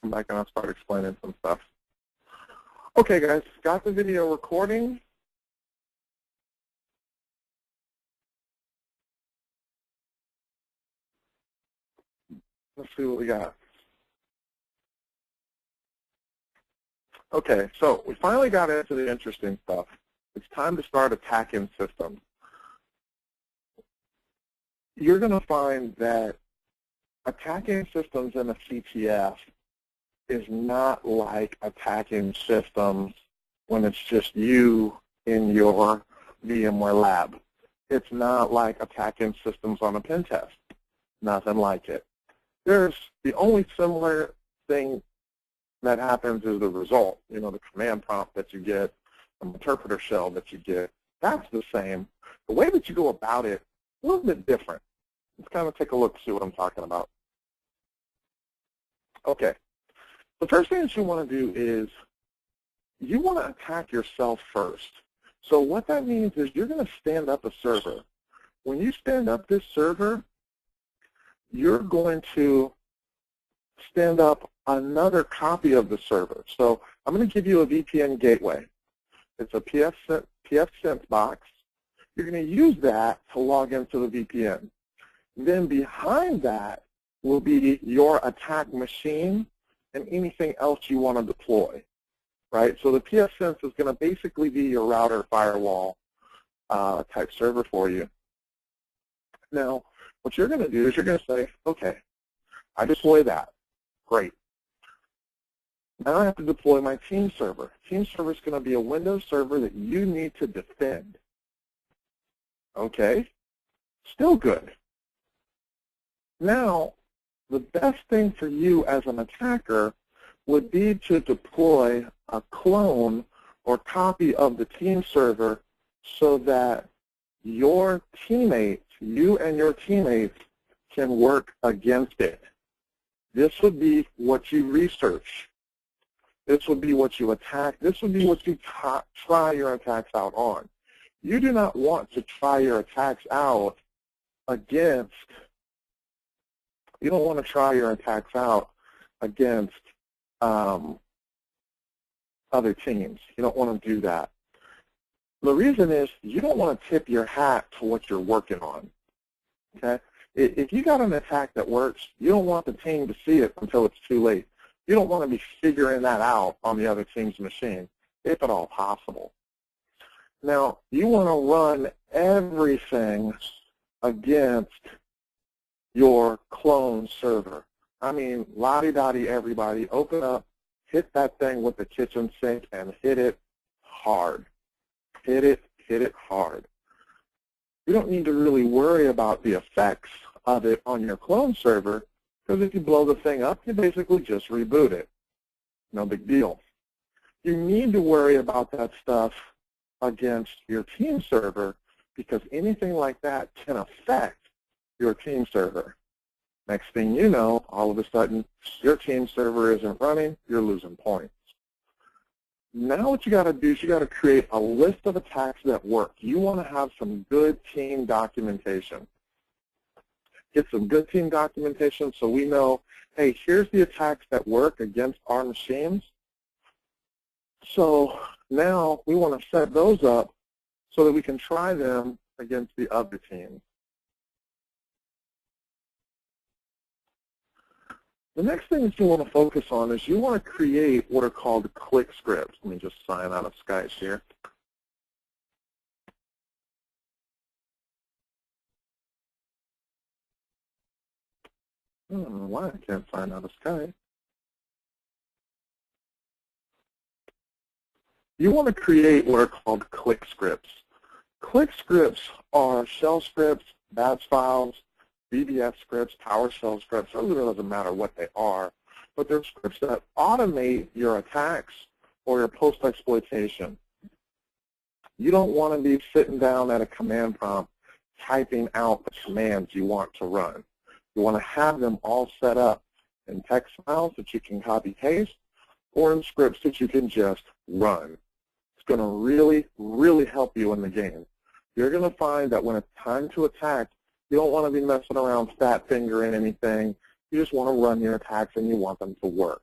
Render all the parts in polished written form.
come back and I'll start explaining some stuff. Okay, guys, got the video recording. Let's see what we got. Okay, so we finally got into the interesting stuff. It's time to start attacking systems. You're going to find that attacking systems in a CTF is not like attacking systems when it's just you in your VMware lab. It's not like attacking systems on a pen test. Nothing like it. There's the only similar thing that happens is the result. You know, the command prompt that you get, the interpreter shell that you get, that's the same. The way that you go about it, a little bit different. Let's kind of take a look, see what I'm talking about. Okay. The first thing that you want to do is you want to attack yourself first. So what that means is you're going to stand up a server. When you stand up this server, you're going to stand up another copy of the server. So I'm going to give you a VPN gateway. It's a pfSense box. You're going to use that to log into the VPN. Then behind that will be your attack machine and anything else you want to deploy, right? So the pfSense is going to basically be your router firewall type server for you. Now, what you're going to do is you're going to say, okay, I deploy that. Great. Now I have to deploy my team server. Team server is going to be a Windows server that you need to defend. Okay, still good. Now, the best thing for you as an attacker would be to deploy a clone or copy of the team server so that your teammates, you and your teammates, can work against it. This would be what you research. This would be what you attack. This would be what you try your attacks out on. You do not want to try your attacks out against, you don't want to try your attacks out against other teams. You don't want to do that. The reason is you don't want to tip your hat to what you're working on. Okay? If you got an attack that works, you don't want the team to see it until it's too late. You don't want to be figuring that out on the other team's machine, if at all possible. Now, you want to run everything against your clone server. I mean, la-di-da-di, everybody, open up, hit that thing with the kitchen sink, and hit it hard. Hit it hard. You don't need to really worry about the effects of it on your clone server, because if you blow the thing up, you basically just reboot it. No big deal. You need to worry about that stuff against your team server, because anything like that can affect your team server. Next thing you know, all of a sudden, your team server isn't running, you're losing points. Now what you got to do is you got to create a list of attacks that work. You want to have some good team documentation. Get some good team documentation so we know, hey, here's the attacks that work against our machines. So now we want to set those up so that we can try them against the other teams. The next thing that you want to focus on is you want to create what are called click scripts. Let me just sign out of Skype here. I don't know why I can't sign out of Skype. You want to create what are called click scripts. Click scripts are shell scripts, batch files, VBS scripts, PowerShell scripts. It really doesn't matter what they are, but they're scripts that automate your attacks or your post-exploitation. You don't want to be sitting down at a command prompt typing out the commands you want to run. You want to have them all set up in text files that you can copy-paste or in scripts that you can just run. It's going to really, really help you in the game. You're going to find that when it's time to attack, you don't want to be messing around fat fingering anything. You just want to run your attacks and you want them to work.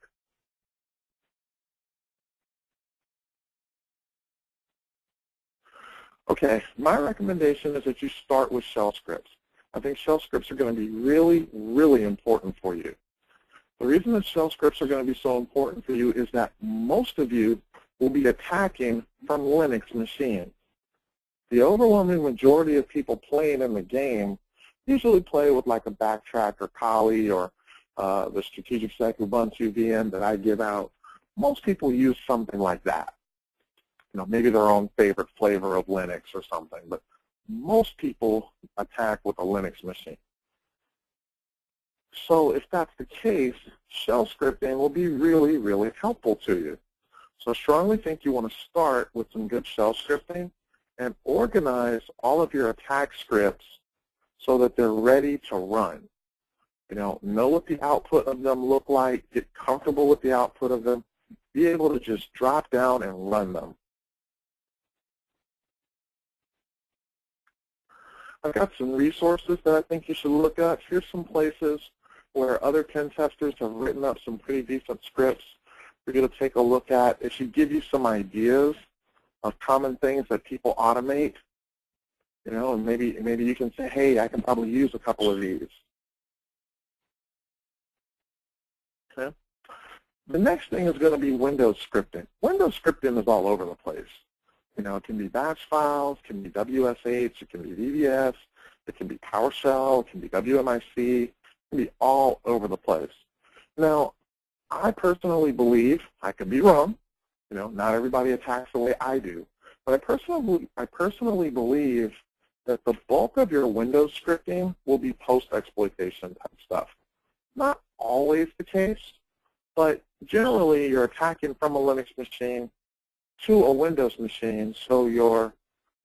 Okay, my recommendation is that you start with shell scripts. I think shell scripts are going to be really, really important for you. The reason that shell scripts are going to be so important for you is that most of you will be attacking from Linux machines. The overwhelming majority of people playing in the game usually play with like a Backtrack or Kali or the Strategic Sec Ubuntu VM that I give out. Most people use something like that. You know, maybe their own favorite flavor of Linux or something, but most people attack with a Linux machine. So if that's the case, shell scripting will be really, really helpful to you. So I strongly think you want to start with some good shell scripting and organize all of your attack scripts so that they're ready to run. You know what the output of them look like, get comfortable with the output of them, be able to just drop down and run them. I've got some resources that I think you should look at. Here's some places where other pen testers have written up some pretty decent scripts for you to take a look at. It should give you some ideas of common things that people automate. You know, and maybe you can say, hey, I can probably use a couple of these. Okay. The next thing is going to be Windows scripting. Windows scripting is all over the place. You know, it can be batch files, it can be WSH, it can be VBS, it can be PowerShell, it can be WMIC, it can be all over the place. Now, I personally believe, I could be wrong, you know, not everybody attacks the way I do, but I personally believe that the bulk of your Windows scripting will be post-exploitation type stuff. Not always the case, but generally you're attacking from a Linux machine to a Windows machine, so your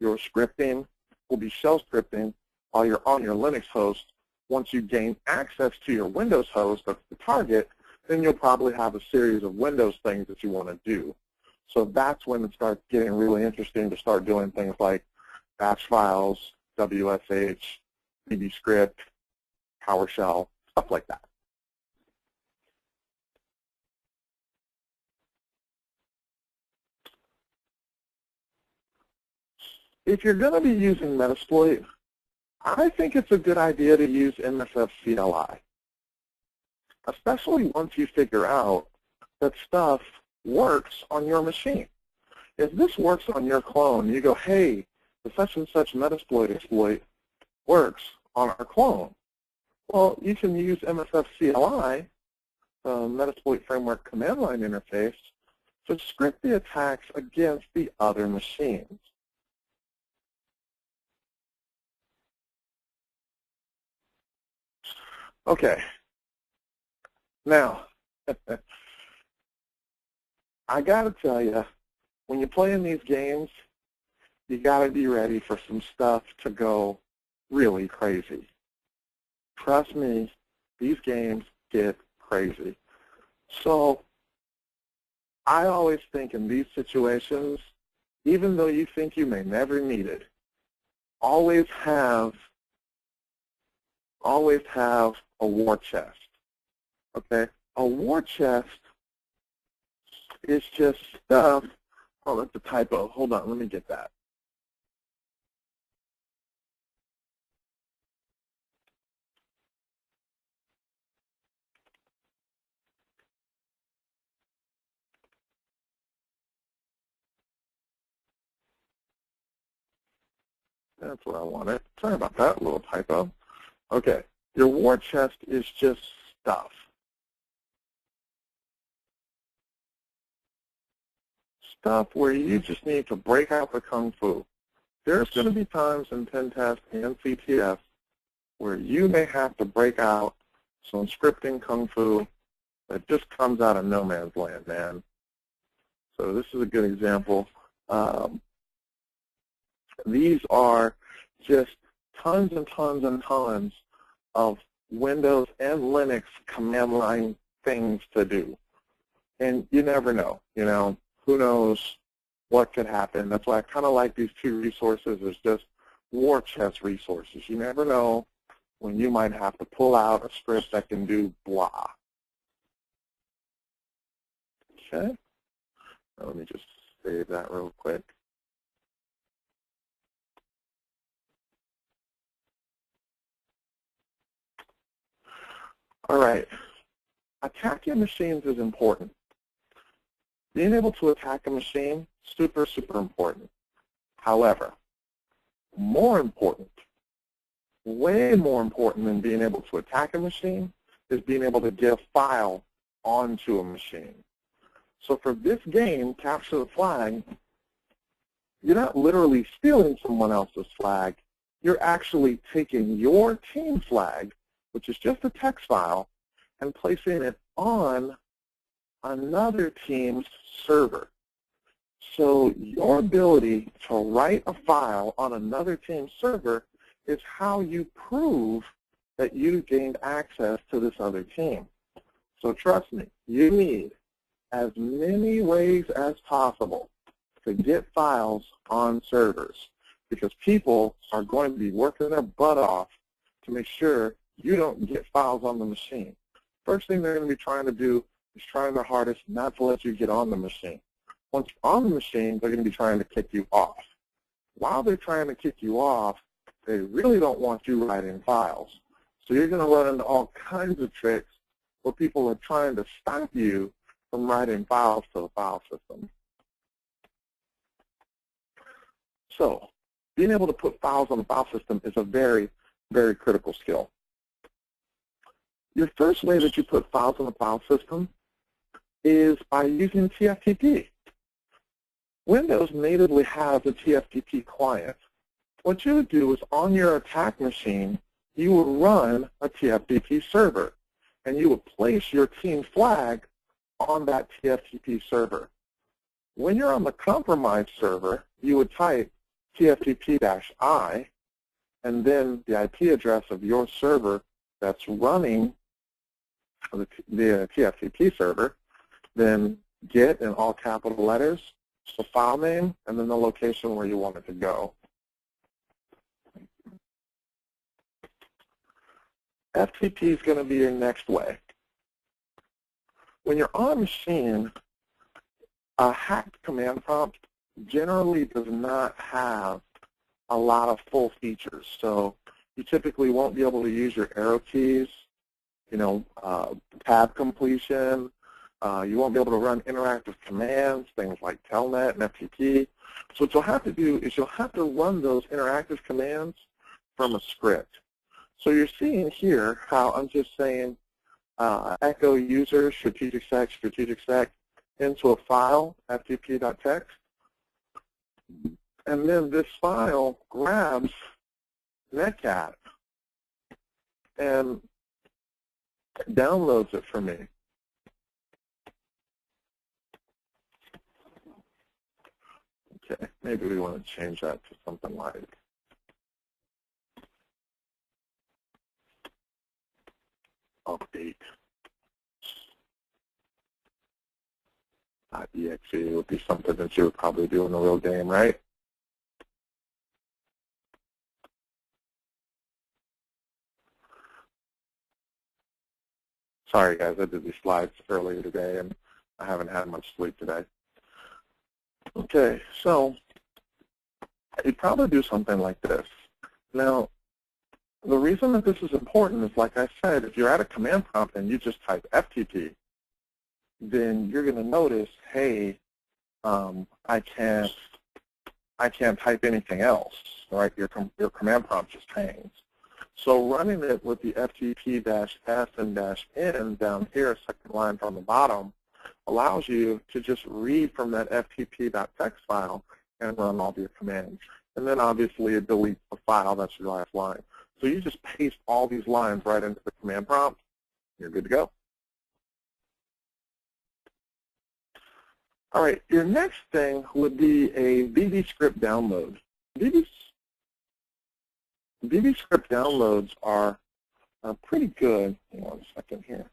scripting will be shell scripting while you're on your Linux host. Once you gain access to your Windows host, that's the target, then you'll probably have a series of Windows things that you want to do. So that's when it starts getting really interesting to start doing things like batch files, WSH, VBScript, PowerShell, stuff like that. If you're going to be using Metasploit, I think it's a good idea to use MSF CLI, especially once you figure out that stuff works on your machine. If this works on your clone, you go, hey, the such and such Metasploit exploit works on our clone. Well, you can use MSF CLI, the Metasploit Framework command line interface, to script the attacks against the other machines. Okay, now, I got to tell you, when you're playing these games, you got to be ready for some stuff to go really crazy. Trust me, these games get crazy. So I always think in these situations, even though you think you may never need it, always have a war chest. Okay? A war chest is just stuff. Oh, that's a typo. Hold on, let me get that. That's what I wanted. Sorry about that little typo. Okay, your war chest is just stuff. Stuff where you just need to break out the kung fu. There's going to be times in pen test and CTF where you may have to break out some scripting kung fu that just comes out of no man's land, man. So this is a good example. These are just tons and tons and tons of Windows and Linux command line things to do. And you never know, who knows what could happen. That's why I kind of like these two resources as just war chest resources. You never know when you might have to pull out a script that can do blah. Okay, let me just save that real quick. All right, attacking machines is important. Being able to attack a machine, super, super important. However, more important, way more important than being able to attack a machine is being able to get a file onto a machine. So for this game, Capture the Flag, you're not literally stealing someone else's flag. You're actually taking your team flag, which is just a text file, and placing it on another team's server. So your ability to write a file on another team's server is how you prove that you gained access to this other team. So trust me, you need as many ways as possible to get files on servers, because people are going to be working their butt off to make sure you don't get files on the machine. First thing they're going to be trying to do is trying their hardest not to let you get on the machine. Once you're on the machine, they're going to be trying to kick you off. While they're trying to kick you off, they really don't want you writing files. So you're going to run into all kinds of tricks where people are trying to stop you from writing files to the file system. So being able to put files on the file system is a very, very critical skill. Your first way that you put files on the file system is by using TFTP. Windows natively has a TFTP client. What you would do is on your attack machine, you would run a TFTP server, and you would place your team flag on that TFTP server. When you're on the compromised server, you would type TFTP-I, and then the IP address of your server that's running the TFTP server, then get in all capital letters, the file name, and then the location where you want it to go. FTP is going to be your next way. When you're on a machine, a hacked command prompt generally does not have a lot of full features. So you typically won't be able to use your arrow keys, tab completion. You won't be able to run interactive commands, things like telnet and FTP. So what you'll have to do is you'll have to run those interactive commands from a script. So you're seeing here how I'm just saying echo user strategic sec into a file, ftp.txt, and then this file grabs netcat and downloads it for me. Okay, maybe we want to change that to something like update. .exe would be something that you would probably do in a real game, right? Sorry guys, I did these slides earlier today and I haven't had much sleep today. Okay, so you'd probably do something like this. Now, the reason that this is important is, like I said, if you're at a command prompt and you just type FTP, then you're going to notice, hey, I can't type anything else, right? Your command prompt just hangs. So running it with the FTP-S and -N down here, second line from the bottom, allows you to just read from that ftp.txt file and run all of your commands. And then obviously it deletes the file, that's your last line. So you just paste all these lines right into the command prompt, you're good to go. All right, your next thing would be a VB script download. VB script downloads are pretty good. Hang on a second here.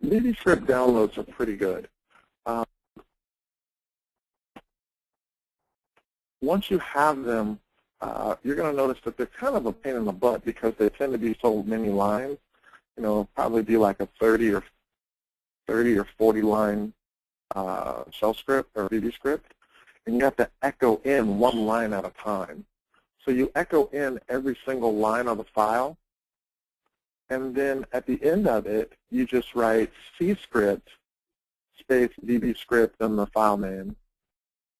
VB script downloads are pretty good. Once you have them, you're going to notice that they're kind of a pain in the butt because they tend to be so many lines. Probably be like a 30 or 40 line shell script or VB script, and you have to echo in one line at a time. So you echo in every single line of the file, and then at the end of it, you just write C script space VB script and the file name,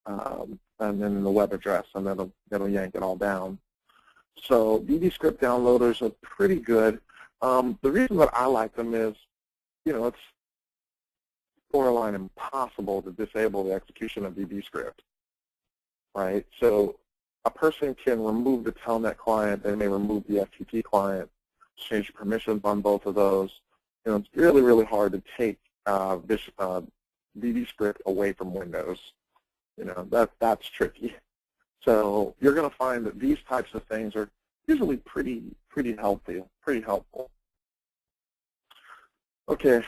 and then the web address, and it'll yank it all down. So VB script downloaders are pretty good. The reason that I like them is, it's borderline impossible to disable the execution of VB script, right? So a person can remove the telnet client, they may remove the FTP client, change permissions on both of those. It's really, really hard to take VB script away from Windows. That's tricky. So you're going to find that these types of things are usually pretty helpful. Okay,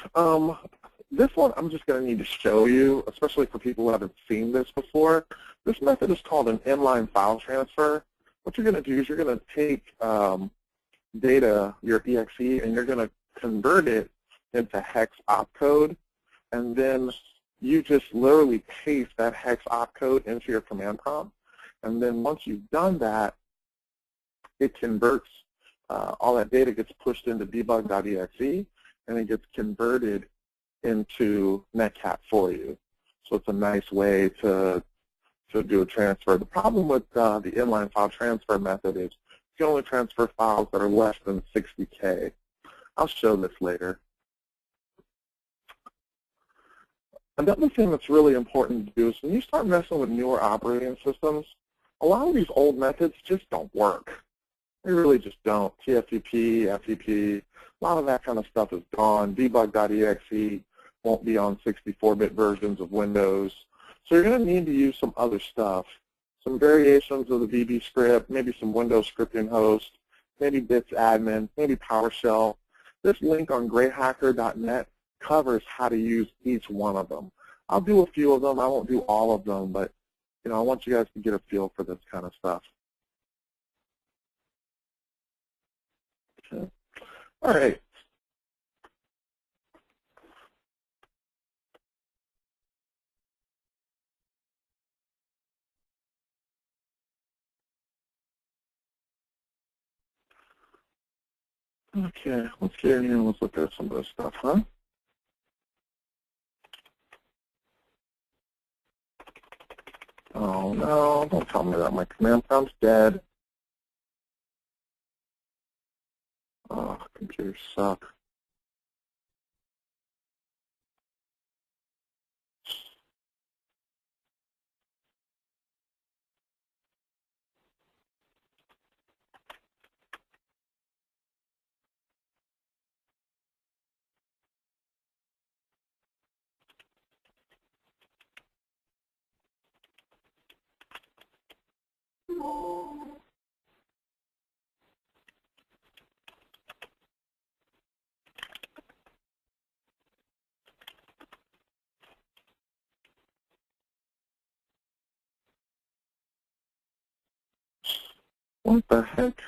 this one I'm just going to need to show you, especially for people who haven't seen this before. This method is called an inline file transfer. What you're going to do is you're going to take data, your exe, and you're going to convert it into hex opcode, and then you just literally paste that hex opcode into your command prompt. And then once you've done that, it converts, all that data gets pushed into debug.exe, and it gets converted into netcat for you. So it's a nice way to do a transfer. The problem with the inline file transfer method is you can only transfer files that are less than 60K. I'll show this later. Another thing that's really important to do is when you start messing with newer operating systems, a lot of these old methods just don't work. They really just don't. TFTP, FTP, a lot of that kind of stuff is gone. Debug.exe won't be on 64-bit versions of Windows. So you're going to need to use some other stuff, some variations of the VB script, maybe some Windows scripting host, maybe bits admin, maybe PowerShell. This link on greyhacker.net covers how to use each one of them. I'll do a few of them. I won't do all of them, but I want you guys to get a feel for this kind of stuff. Okay. All right. Okay, let's get in here and let's look at some of this stuff, huh? Oh no, don't tell me that my command prompt's dead. Oh, computers suck. What the heck?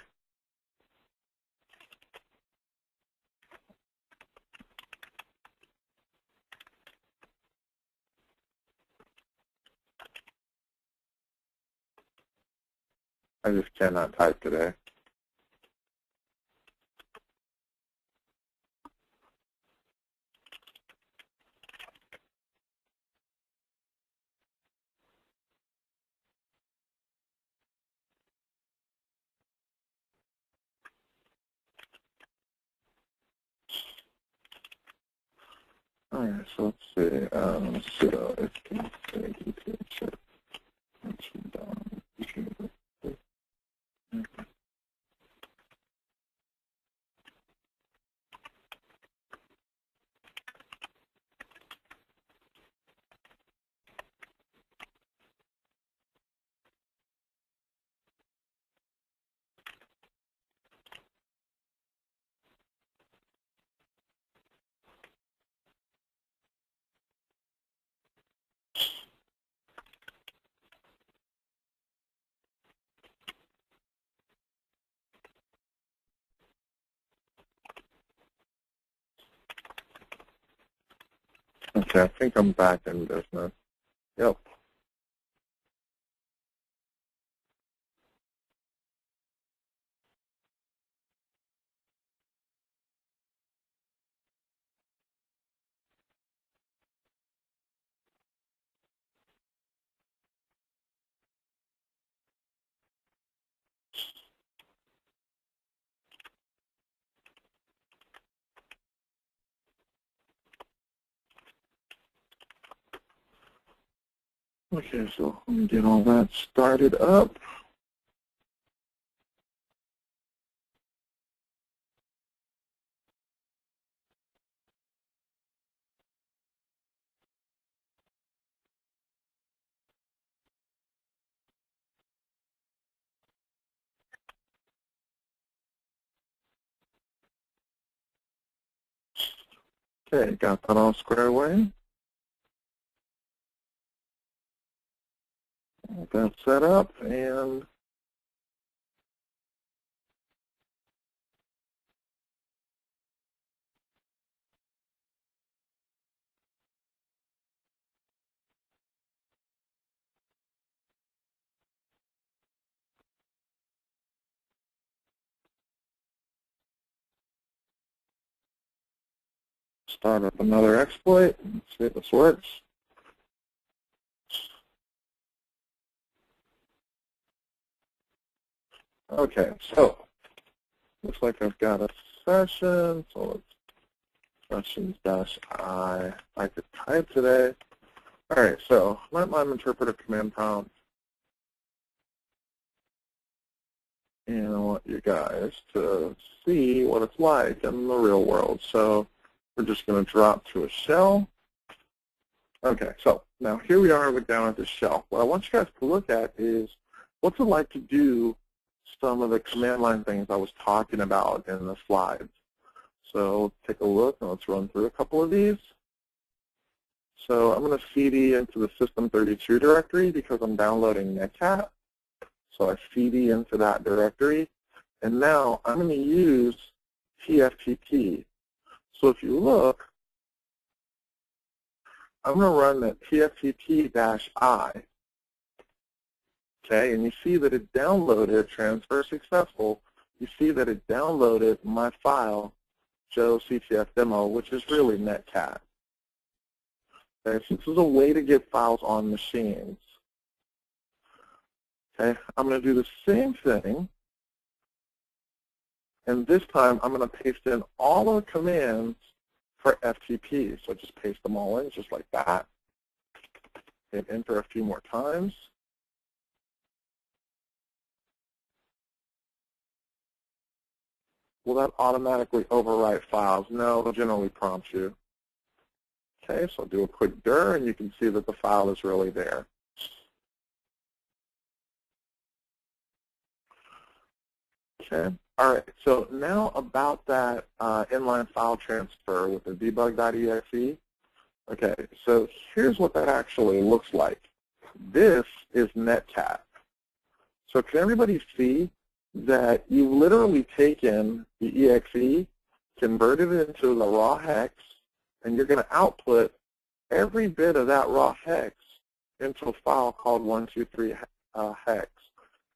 I just cannot type today. All right, so let's see. Sudo Okay, I think I'm back in business. Yep. Okay, so let me get all that started up. Okay, got that all squared away. Got that set up, and start up another exploit. Let's see if this works. Okay, so looks like I've got a session. So let's sessions-I. I could type today. All right, so let my interpreter command prompt. And I want you guys to see what it's like in the real world. So we're just going to drop to a shell. Okay, so now here we are down at the shell. What I want you guys to look at is what's it like to do some of the command line things I was talking about in the slides. So let's take a look and let's run through a couple of these. So I'm going to CD into the System32 directory because I'm downloading Netcat. So I CD into that directory. And now I'm going to use TFTP. So if you look, I'm going to run that TFTP-I. Okay, and you see that it downloaded transfer successful. You see that it downloaded my file, Joe CTF demo, which is really Netcat. Okay, so this is a way to get files on machines. Okay, I'm going to do the same thing, and this time I'm going to paste in all of the commands for FTP. So just paste them all in just like that. Hit enter a few more times. Will that automatically overwrite files? No, it'll generally prompt you. Okay, so I'll do a quick dir, and you can see that the file is really there. Okay, all right, so now about that inline file transfer with the debug.exe. Okay, so here's what that actually looks like. This is Netcat. So can everybody see that you've literally taken the exe, converted it into the raw hex, and you're going to output every bit of that raw hex into a file called 123 hex.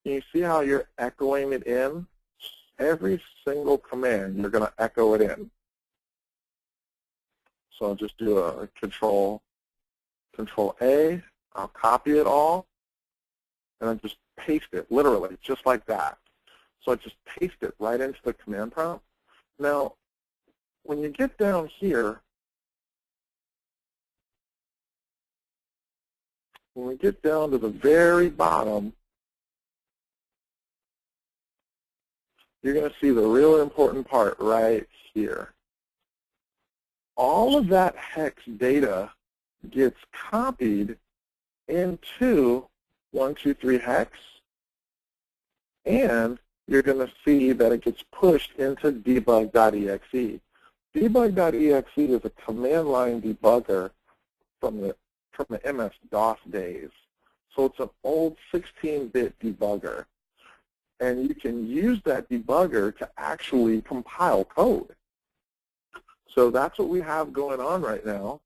Can you see how you're echoing it in? Every single command, you're going to echo it in. So I'll just do a Control-A. I'll copy it all, and then just paste it, literally, just like that. So I just paste it right into the command prompt. Now, when you get down here, when we get down to the very bottom, you're going to see the real important part right here. All of that hex data gets copied into 123 hex, and you're going to see that it gets pushed into debug.exe. Debug.exe is a command line debugger from the MS-DOS days. So it's an old 16-bit debugger. And you can use that debugger to actually compile code. So that's what we have going on right now.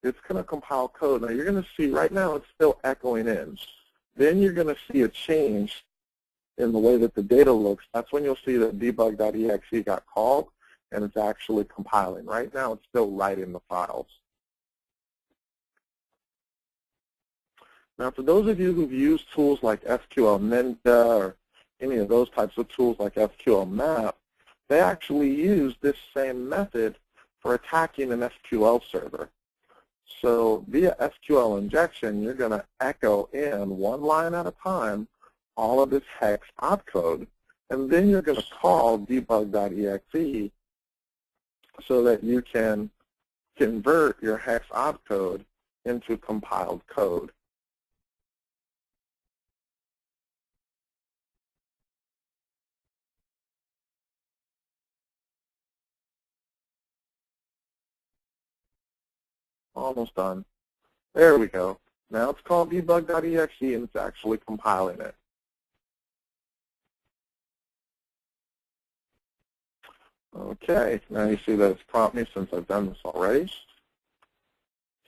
it's going to compile code. Now you're going to see right now it's still echoing in. Then you're going to see a change in the way that the data looks. That's when you'll see that debug.exe got called and it's actually compiling. Right now it's still writing the files. Now for those of you who've used tools like SQL Ninja or any of those types of tools like SQL Map, they actually use this same method for attacking an SQL server. So via SQL injection, you're going to echo in one line at a time all of this hex opcode, and then you're going to call debug.exe so that you can convert your hex opcode into compiled code. Almost done. There we go. Now it's called debug.exe and it's actually compiling it. Okay, now you see that it's prompting me since I've done this already.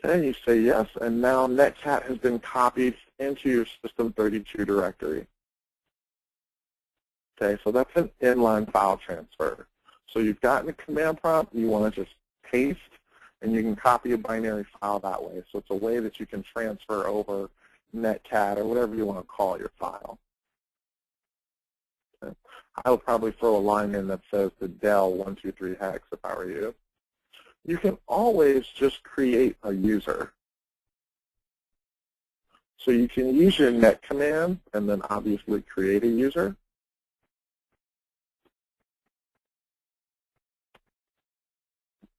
Okay, you say yes, and now netcat has been copied into your system32 directory. Okay, so that's an inline file transfer. So you've gotten a command prompt, you want to just paste, and you can copy a binary file that way. So it's a way that you can transfer over netcat or whatever you want to call your file. Okay. I would probably throw a line in that says the Dell 123 hex if I were you. You can always just create a user. So you can use your net command and then obviously create a user.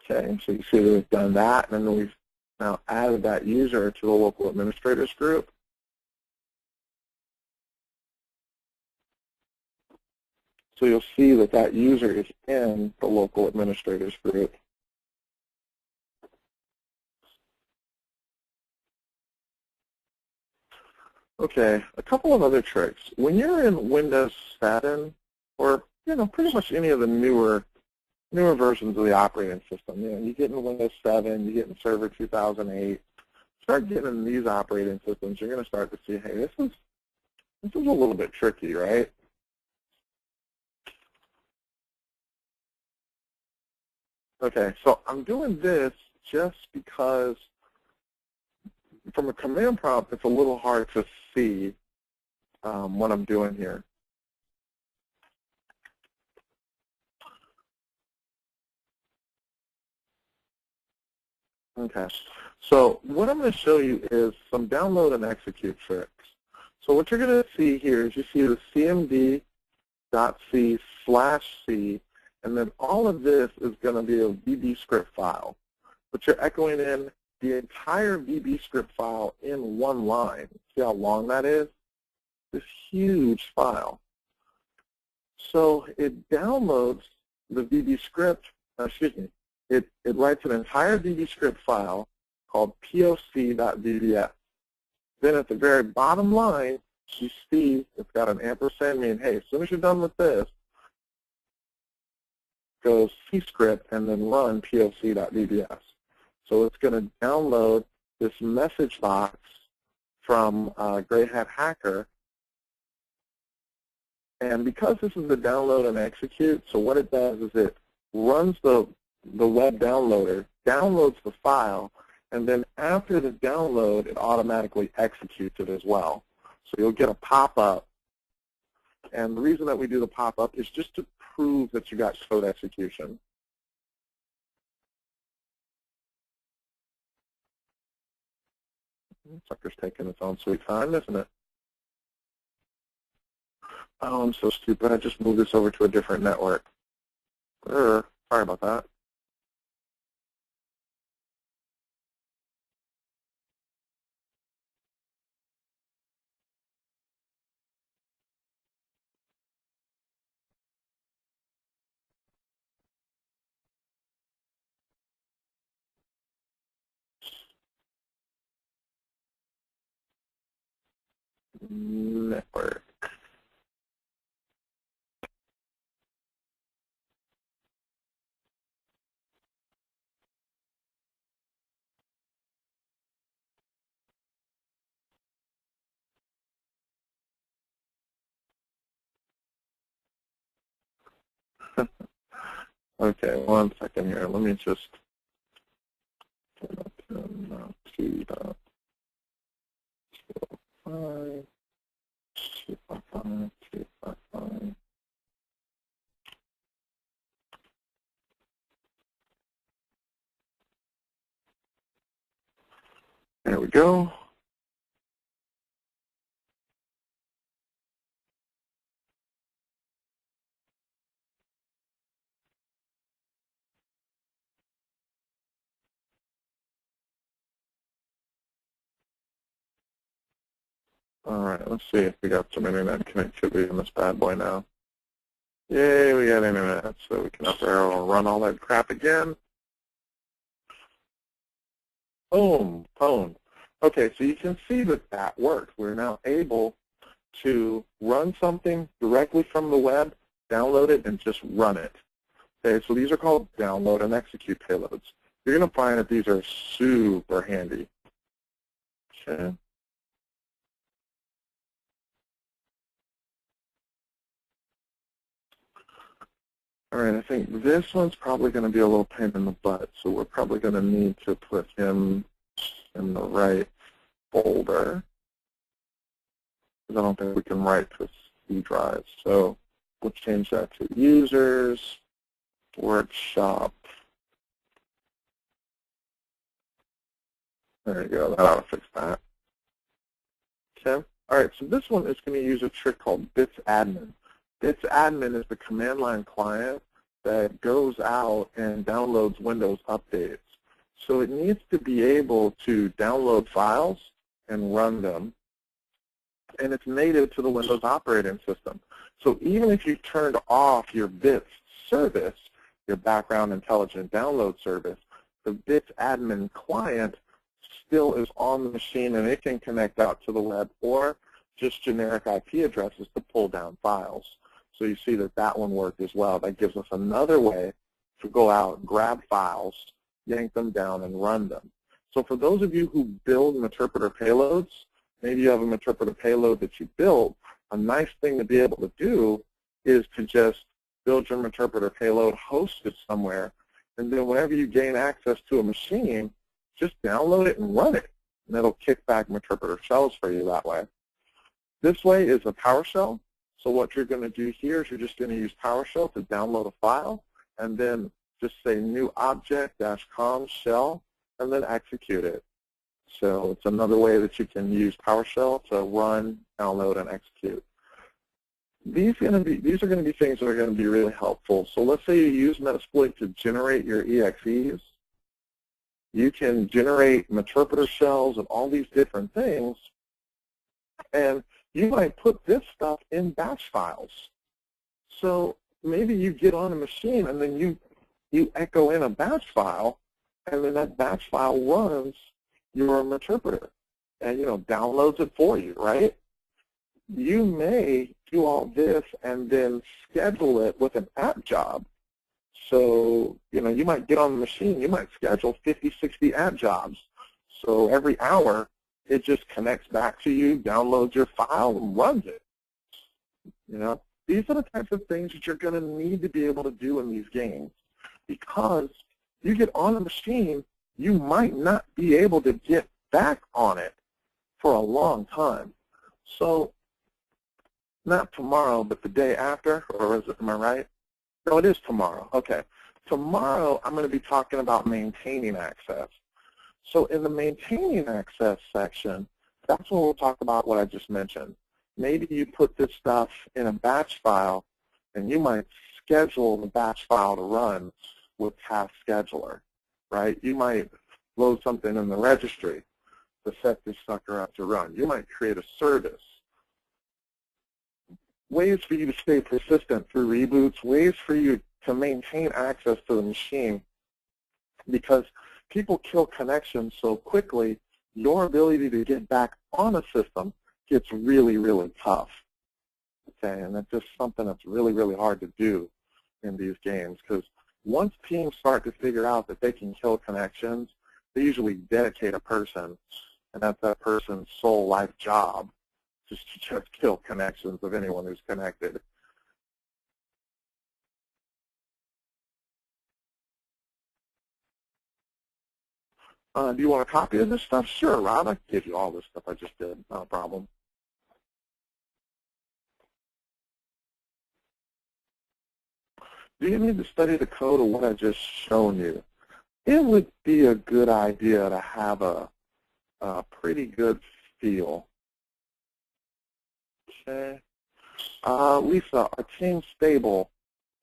Okay, so you see that we've done that, and then we've now added that user to the local administrators group. So you'll see that that user is in the local administrators group. Okay, a couple of other tricks. When you're in Windows 7, or pretty much any of the newer versions of the operating system, you get in Windows 7, you get in Server 2008, start getting in these operating systems, you're going to start to see, hey, this is a little bit tricky, right? Okay, so I'm doing this just because from a command prompt, it's a little hard to see what I'm doing here. Okay, so what I'm going to show you is some download and execute tricks. So what you're going to see here is you see the cmd.c/c, and then all of this is going to be a VB script file. But you're echoing in the entire VB script file in one line. See how long that is? This huge file. So it downloads the VB script, it writes an entire VB script file called poc.vbs. Then at the very bottom line, you see it's got an ampersand, meaning, hey, as soon as you're done with this, go cscript and then run poc.vbs. So it's going to download this message box from Gray Hat Hacker. And because this is the download and execute, so what it does is it runs the web downloader, downloads the file, and then after the download, it automatically executes it as well. So you'll get a pop-up. And the reason that we do the pop-up is just to prove that you got code execution. Sucker's taking its own sweet time, isn't it? Oh, I'm so stupid. I just moved this over to a different network. Sorry about that. Network. Okay, 1 second here. Let me just There we go. All right, let's see if we got some internet connectivity in this bad boy now. Yay, we got internet, so we can up arrow and run all that crap again. Boom, boom. Okay, so you can see that that worked. We're now able to run something directly from the web, download it, and just run it. Okay, so these are called download and execute payloads. You're going to find that these are super handy. Okay. All right, I think this one's probably going to be a little pain in the butt, so we're probably going to need to put him in the right folder, because I don't think we can write to C drive. So we'll change that to users, workshop. There you go, that ought to fix that. Okay, all right, so this one is going to use a trick called bits admin. Bits admin is the command line client that goes out and downloads Windows updates. So it needs to be able to download files and run them, and it's native to the Windows operating system. So even if you turned off your bits service, your background intelligent download service, the bits admin client still is on the machine, and it can connect out to the web or just generic IP addresses to pull down files. So you see that that one worked as well. That gives us another way to go out, grab files, yank them down, and run them. So for those of you who build interpreter payloads, maybe you have an interpreter payload that you built, a nice thing to be able to do is to just build your interpreter payload, host it somewhere, and then whenever you gain access to a machine, just download it and run it, and it'll kick back interpreter shells for you that way. This way is a PowerShell. So what you're going to do here is you're just going to use PowerShell to download a file, and then just say new object-com shell, and then execute it. So it's another way that you can use PowerShell to run, download, and execute. These are going to be things that are going to be really helpful. So let's say you use Metasploit to generate your EXEs. You can generate interpreter shells and all these different things, and you might put this stuff in batch files. So maybe you get on a machine and then you echo in a batch file, and then that batch file runs your interpreter and downloads it for you, right? You may do all this and then schedule it with an app job. So you might get on the machine, you might schedule 50, 60 app jobs. So every hour it just connects back to you, downloads your file, and runs it. These are the types of things that you're going to need to be able to do in these games, because you get on a machine, you might not be able to get back on it for a long time. So not tomorrow, but the day after, or am I right? No, it is tomorrow. Okay. Tomorrow I'm going to be talking about maintaining access. So in the maintaining access section, that's when we'll talk about what I just mentioned. Maybe you put this stuff in a batch file, and you might schedule the batch file to run with Task Scheduler, right? You might load something in the registry to set this sucker up to run. You might create a service. Ways for you to stay persistent through reboots, ways for you to maintain access to the machine, because people kill connections so quickly, your ability to get back on a system gets really, really tough. Okay, and that's just something that's really, really hard to do in these games, because once teams start to figure out that they can kill connections, they usually dedicate a person, and that's that person's sole life job, just to kill connections of anyone who's connected. Do you want a copy of this stuff? Sure, Rob, I can give you all this stuff I just did. Not a problem. Do you need to study the code of what I just shown you? It would be a good idea to have a pretty good feel. Okay. Lisa, our team's stable.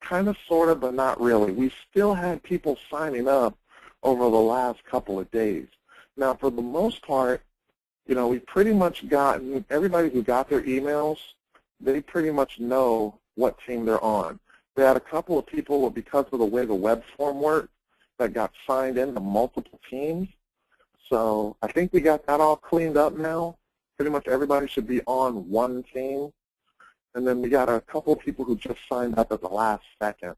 Kind of, sort of, but not really. We still had people signing up over the last couple of days. Now, for the most part, you know, we've pretty much gotten, everybody who got their emails, they pretty much know what team they're on. We had a couple of people, because of the way the web form worked, that got signed into multiple teams. So I think we got that all cleaned up now. Pretty much everybody should be on one team. And then we got a couple of people who just signed up at the last second.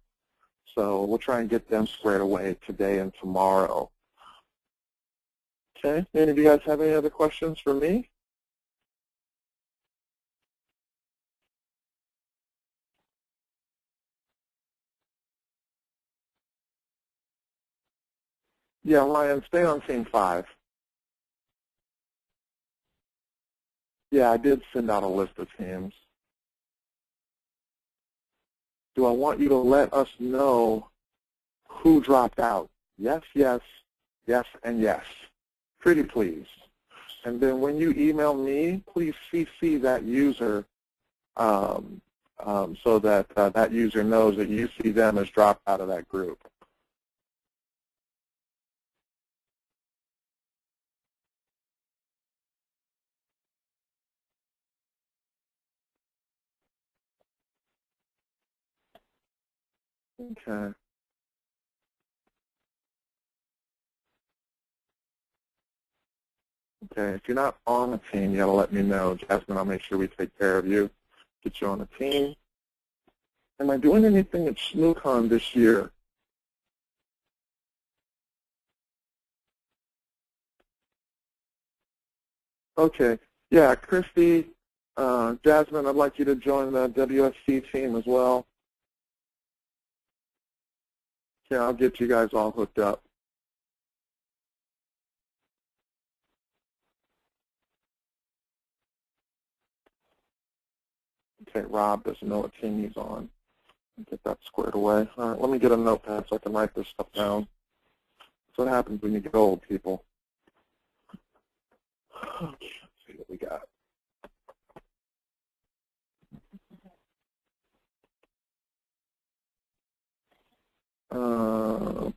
So we'll try and get them squared away today and tomorrow. Okay, any of you guys have any other questions for me? Yeah, Ryan, stay on team 5. Yeah, I did send out a list of teams. Do I want you to let us know who dropped out? Yes, yes, yes, and yes. Pretty please. And then when you email me, please CC that user so that that user knows that you see them as dropped out of that group. Okay. Okay, if you're not on the team, you got to let me know. Jasmine, I'll make sure we take care of you, get you on the team. Am I doing anything at ShnooCon this year? Okay. Yeah, Christy, Jasmine, I'd like you to join the WSC team as well. Yeah, I'll get you guys all hooked up. Okay, Rob doesn't know what team he's on. Get that squared away. All right, let me get a notepad so I can write this stuff down. That's what happens when you get old, people. Okay, let's see what we got.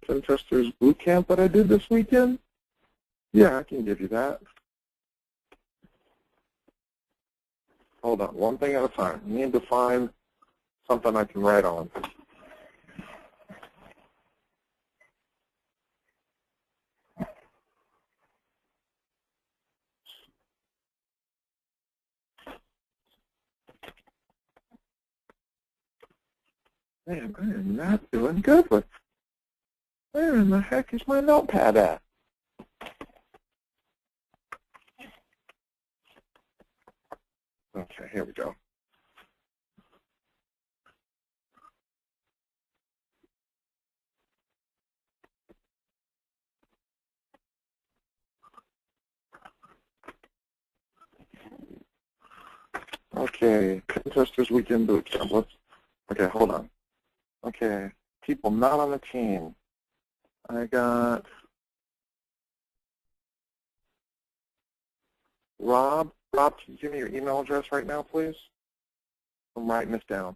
Pen Testers boot camp that I did this weekend? Yeah, I can give you that. Hold on, one thing at a time. I need to find something I can write on. Man, I am not doing good with. Where in the heck is my notepad at? Okay, here we go. Okay, Pen Testers Weekend Boot Camp. Okay, hold on. Okay, people not on the team. I got Rob. Rob, can you give me your email address right now, please? I'm writing this down.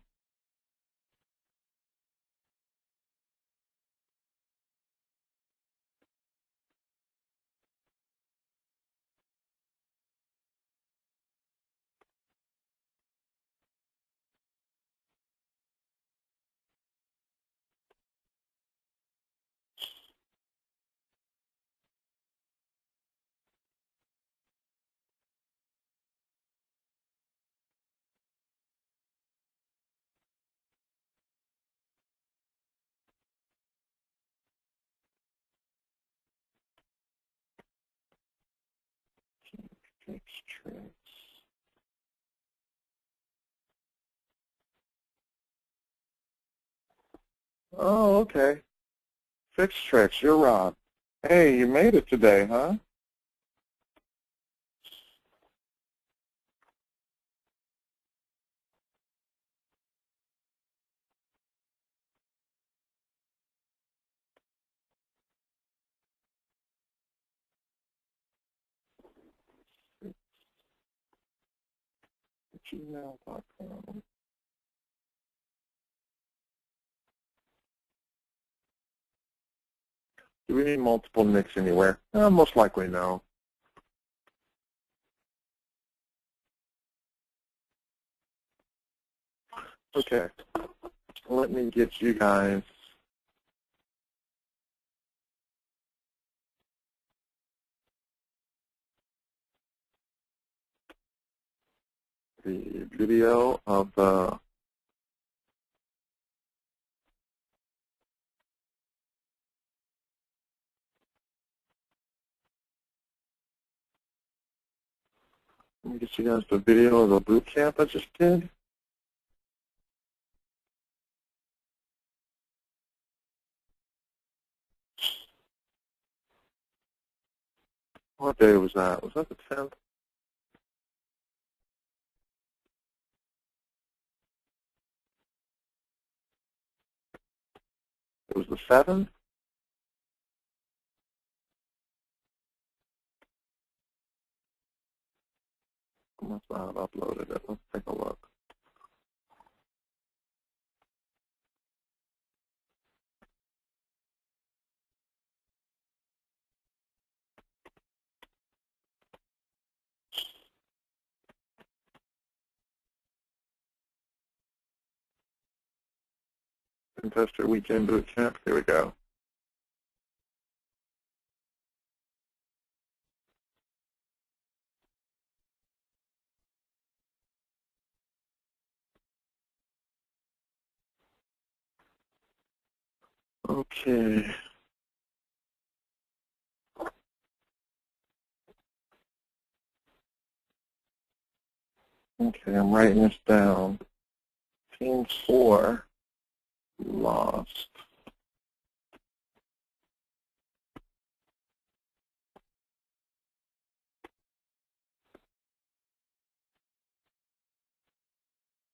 Oh, okay. Fix Tricks, you're Rob. Hey, you made it today, huh? Gmail.com. Do we need multiple nicks anywhere? Most likely no. Okay, let me get you guys the video of the let me get you guys the video of the boot camp I just did. What day was that? Was that the 10th? It was the 7th? I must not have uploaded it. Let's take a look. Investor Weekend Boot Camp. Here we go. Okay. Okay, I'm writing this down. Team 4 lost.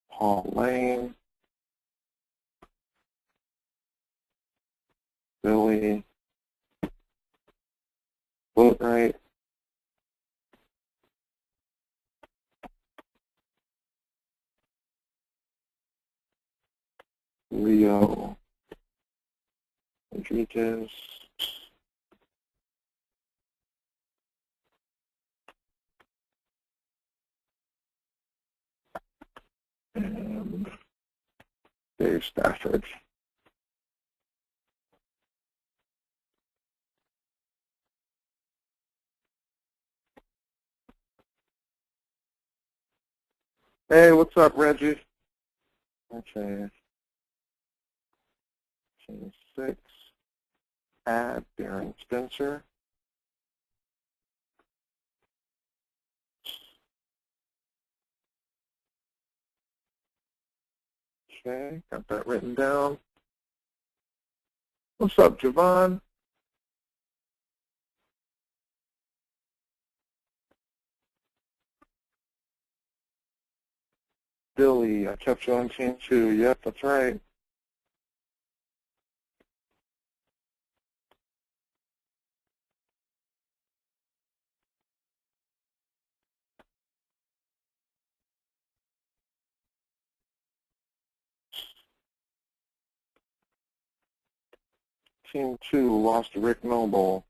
Paul Lane, Billy, Boatwright, Leo, Rodriguez, and Dave Stafford. Hey, what's up, Reggie? Okay. Team 6, add Darren Spencer. Okay, got that written down. What's up, Javon? Billy, I kept you on Team 2. Yep, that's right. Team 2 lost to Rick Noble.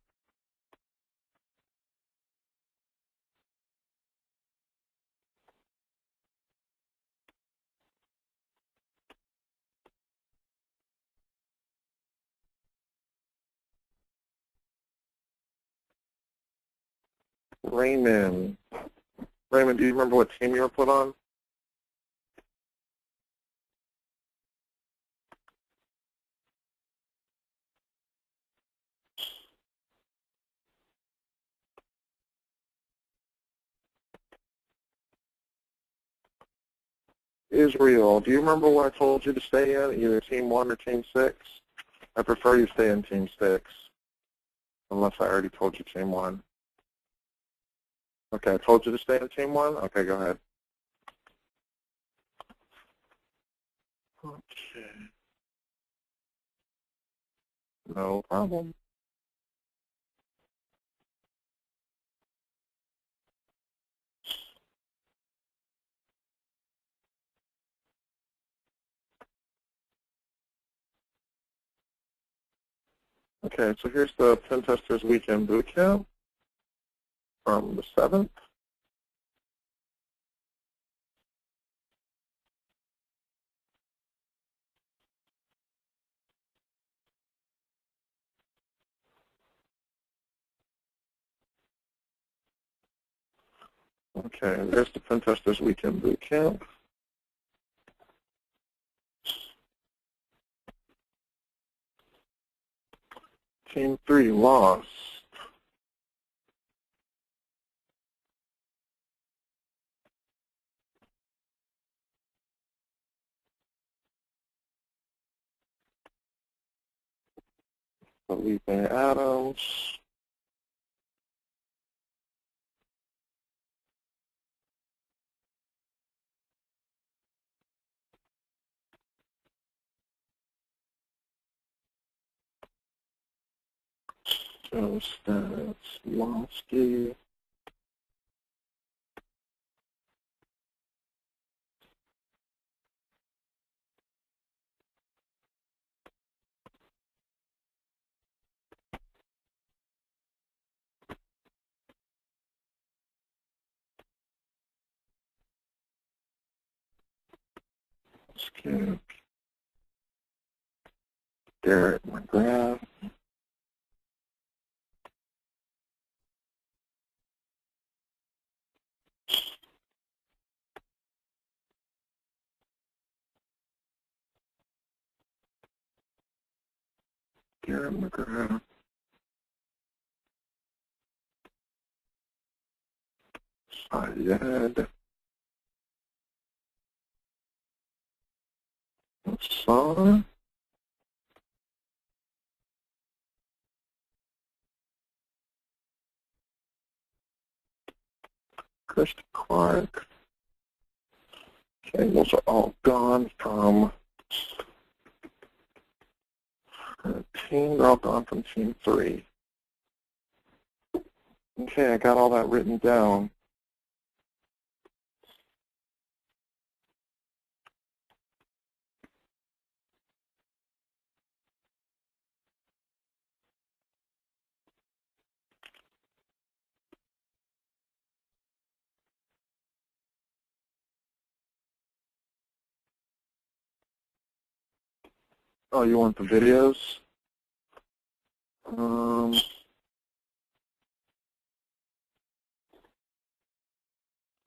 Raymond. Raymond, do you remember what team you were put on? Israel, do you remember what I told you to stay in, either Team 1 or Team 6? I prefer you stay in Team 6. Unless I already told you team 1. Okay, I told you to stay in team 1? Okay, go ahead. Okay. No problem. Okay, so here's the Pen Testers Weekend Bootcamp from the 7th. Okay, there's the Pen Testers Weekend Bootcamp. Team 3 lost. Felipe Adams. Joe Stats. Lonsky. Skip. Garrett McGrath. Garrett McGrath. Syed. Son. Christian Clark. Okay, those are all gone from team. They're all gone from team 3. Okay, I got all that written down. Oh, you want the videos?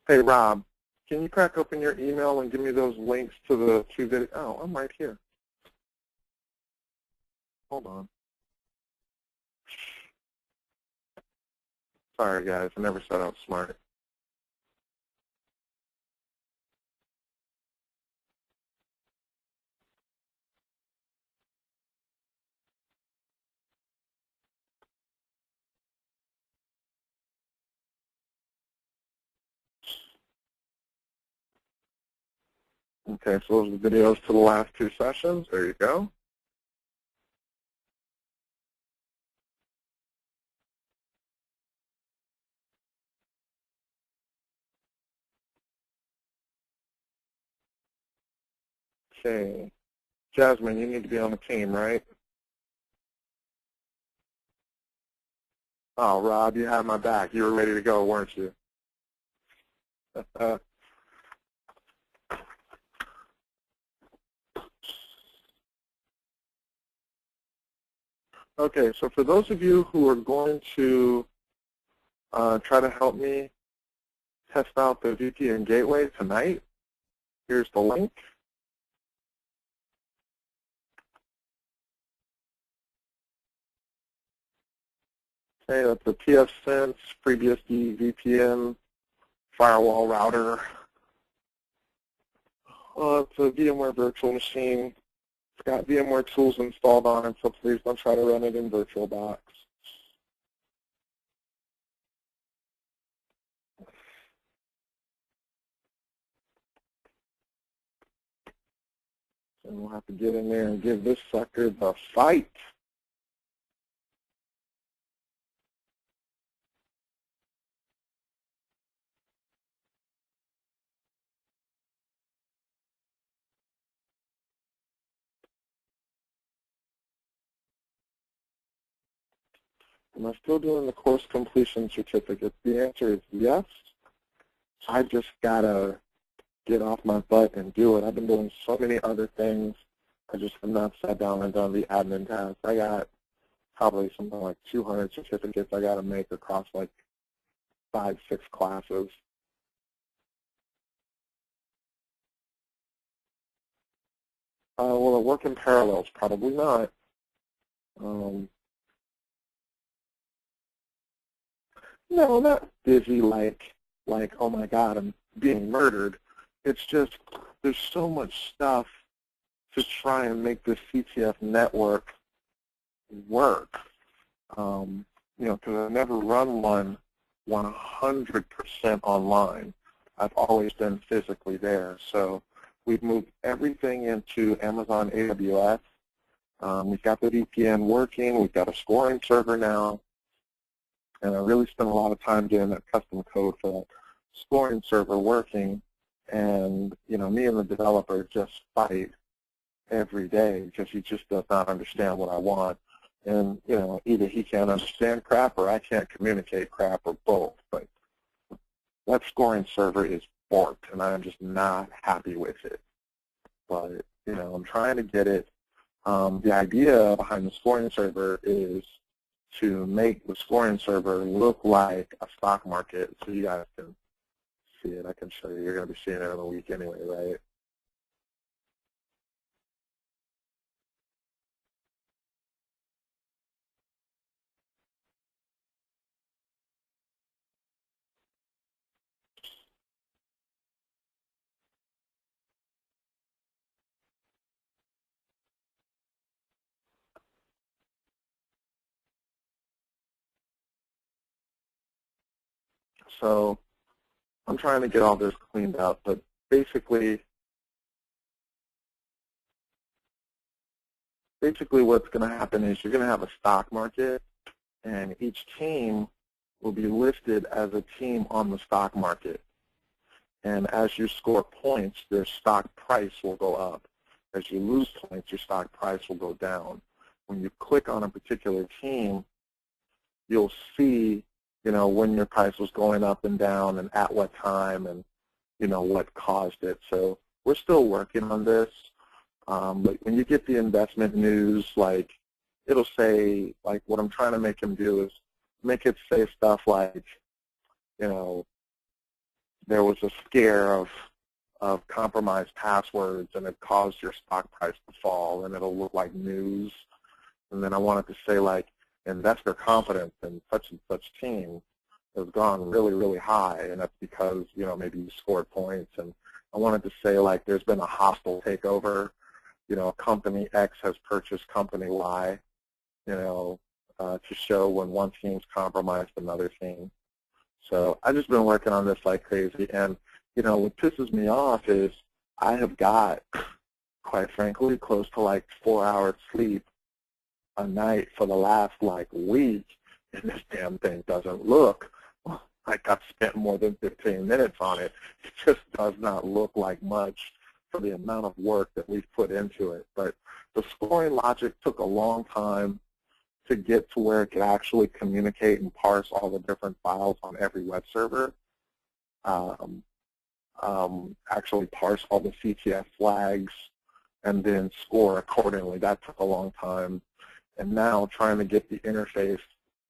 Hey, Rob, can you crack open your email and give me those links to the 2 videos? Oh, I'm right here. Hold on. Sorry, guys. I never set out smart. Okay, so those are the videos to the last 2 sessions. There you go. Okay. Jasmine, you need to be on the team, right? Oh, Rob, you had my back. You were ready to go, weren't you? Okay, so for those of you who are going to try to help me test out the VPN gateway tonight, here's the link. Okay, that's the pfSense FreeBSD VPN firewall router. It's a VMware virtual machine. It's got VMware tools installed on it, so please don't try to run it in VirtualBox. And we'll have to get in there and give this sucker the fight. Am I still doing the course completion certificate? The answer is yes. I just got to get off my butt and do it. I've been doing so many other things. I just have not sat down and done the admin task. I got probably something like 200 certificates I got to make across like 5, 6 classes. Will it work in parallels? Probably not. No, not busy like, oh my God, I'm being murdered. It's just there's so much stuff to try and make this CTF network work. You know, because I've never run one 100% online. I've always been physically there. So we've moved everything into Amazon AWS. We've got the VPN working. We've got a scoring server now. And I really spent a lot of time getting that custom code for that scoring server working. And, you know, me and the developer just fight every day because he just does not understand what I want. And, you know, either he can't understand crap or I can't communicate crap or both. But that scoring server is borked, and I'm just not happy with it. But, you know, I'm trying to get it. The idea behind the scoring server is to make the scoring server look like a stock market so you guys can see it. I can show you. You're going to be seeing it in a week anyway, right? So I'm trying to get all this cleaned up, but basically what's going to happen is you're going to have a stock market, and each team will be listed as a team on the stock market. And as you score points, their stock price will go up. As you lose points, your stock price will go down. When you click on a particular team, you'll see, you know, when your price was going up and down and at what time and, you know, what caused it. So we're still working on this. But when you get the investment news, like, it'll say, like, what I'm trying to make him do is make it say stuff like, you know, there was a scare of compromised passwords and it caused your stock price to fall, and it'll look like news. And then I want it to say, like, investor confidence in such and such team has gone really, really high, and that's because, you know, maybe you scored points. And I wanted to say, like, there's been a hostile takeover. You know, company X has purchased company Y, you know, to show when one team's compromised another team. So I've just been working on this like crazy. And, you know, what pisses me off is I have got, quite frankly, close to like 4 hours sleep a night for the last like week, and this damn thing doesn't look like I've spent more than 15 minutes on it. It just does not look like much for the amount of work that we've put into it. But the scoring logic took a long time to get to where it could actually communicate and parse all the different files on every web server, actually parse all the CTF flags, and then score accordingly. That took a long time. And now trying to get the interface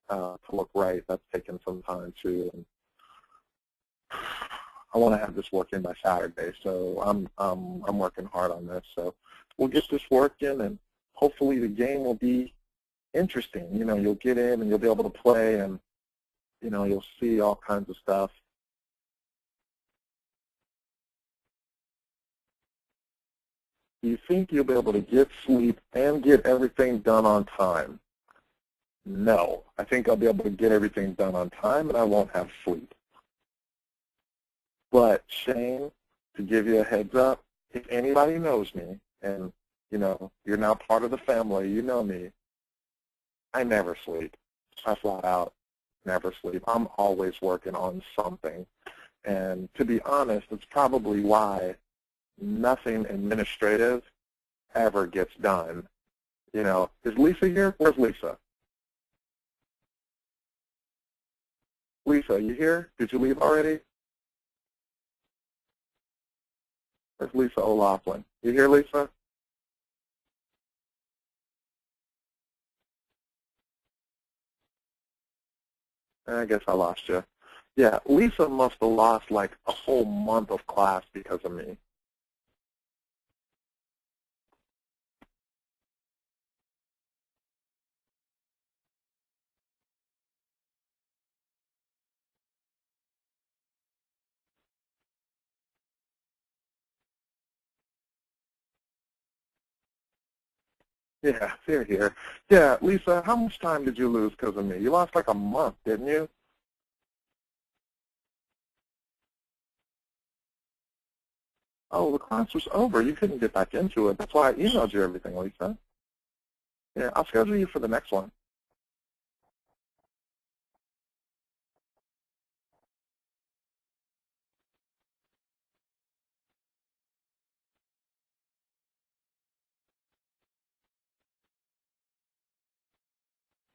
to look right, that's taken some time too. And I want to have this working by Saturday, so I'm working hard on this. So we'll get this working, and hopefully the game will be interesting. You know, you'll get in and you'll be able to play, and, you know, you'll see all kinds of stuff. Do you think you'll be able to get sleep and get everything done on time? No. I think I'll be able to get everything done on time, and I won't have sleep. But, Shane, to give you a heads up, if anybody knows me, and You know, you're now part of the family. You know me. I never sleep. I flat out never sleep. I'm always working on something. And to be honest, it's probably why nothing administrative ever gets done. You know, is Lisa here? Where's Lisa? Lisa, you here? Did you leave already? Where's Lisa O'Loughlin? You here, Lisa? I guess I lost you. Yeah, Lisa must have lost like a whole month of class because of me. Yeah, they're here. Yeah, Lisa, how much time did you lose because of me? You lost like a month, didn't you? Oh, the class was over. You couldn't get back into it. That's why I emailed you everything, Lisa. Yeah, I'll schedule you for the next one.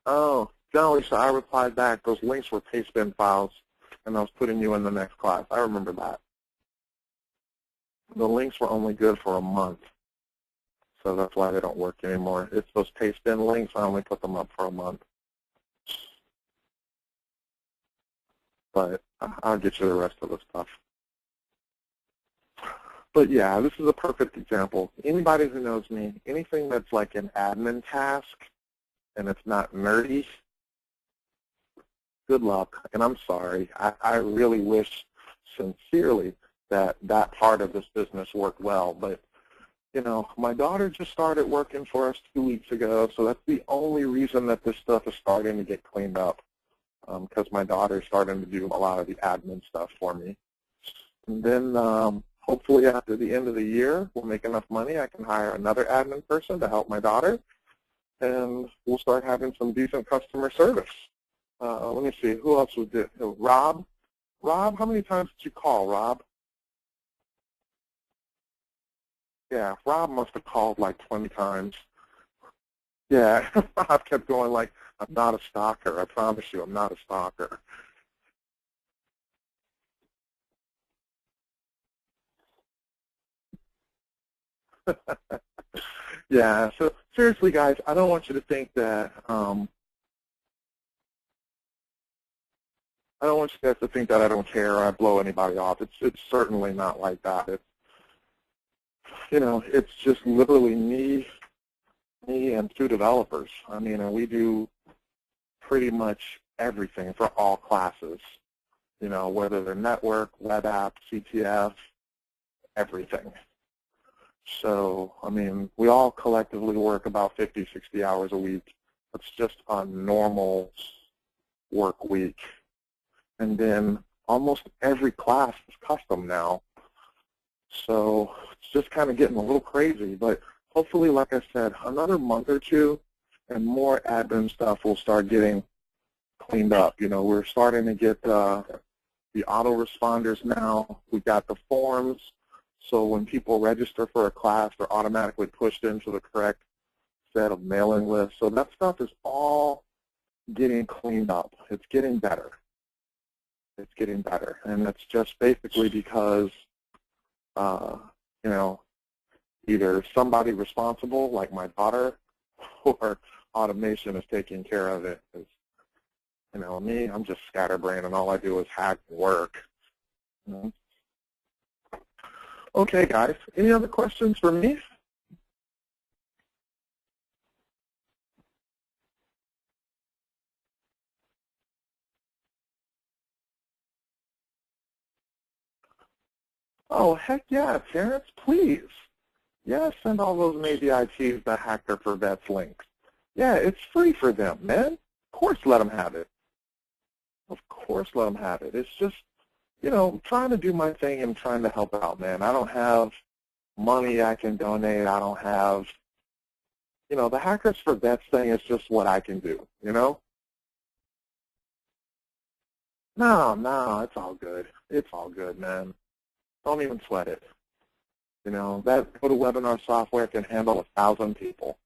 Oh, no, Lisa, I replied back. Those links were paste bin files, and I was putting you in the next class. I remember that. The links were only good for a month, so that's why they don't work anymore. It's those paste bin links. I only put them up for a month. But I'll get you the rest of the stuff. But yeah, this is a perfect example. Anybody who knows me, anything that's like an admin task and it's not nerdy, good luck. And I'm sorry. I really wish sincerely that that part of this business worked well. But, you know, my daughter just started working for us 2 weeks ago, so that's the only reason that this stuff is starting to get cleaned up, because my daughter's starting to do a lot of the admin stuff for me. And then hopefully after the end of the year, we'll make enough money, I can hire another admin person to help my daughter, and we'll start having some decent customer service. Let me see, who else was it? Rob? Rob, how many times did you call, Rob? Yeah, Rob must have called like 20 times. Yeah, Rob kept going like, I'm not a stalker. I promise you, I'm not a stalker. Yeah, so seriously, guys, I don't want you to think that, I don't want you guys to think that I don't care or I blow anybody off. It's certainly not like that. It's, you know, it's just literally me and two developers. I mean, and we do pretty much everything for all classes, you know, whether they're network, web app, CTF, everything. So, I mean, we all collectively work about 50, 60 hours a week. It's just a normal work week. And then almost every class is custom now. So it's just kind of getting a little crazy. But hopefully, like I said, another month or two and more admin stuff will start getting cleaned up. You know, we're starting to get the autoresponders now. We've got the forms. So when people register for a class, they're automatically pushed into the correct set of mailing lists. So that stuff is all getting cleaned up. It's getting better. It's getting better. And it's just basically because, you know, either somebody responsible, like my daughter, or automation is taking care of it. Because, you know, me, I'm just scatterbrained, and all I do is hack and work. You know? Okay, guys. Any other questions for me? Oh, heck yeah, Terrence, please. Yeah, send all those Navy ITs the Hacker for Vets links. Yeah, it's free for them, man. Of course let them have it. Of course let them have it. It's just, you know, trying to do my thing and trying to help out, man. I don't have money I can donate. I don't have you know, the hackers for vets thing is just what I can do, you know? No, it's all good. It's all good, man. Don't even sweat it. You know, that GoToWebinar software can handle 1,000 people.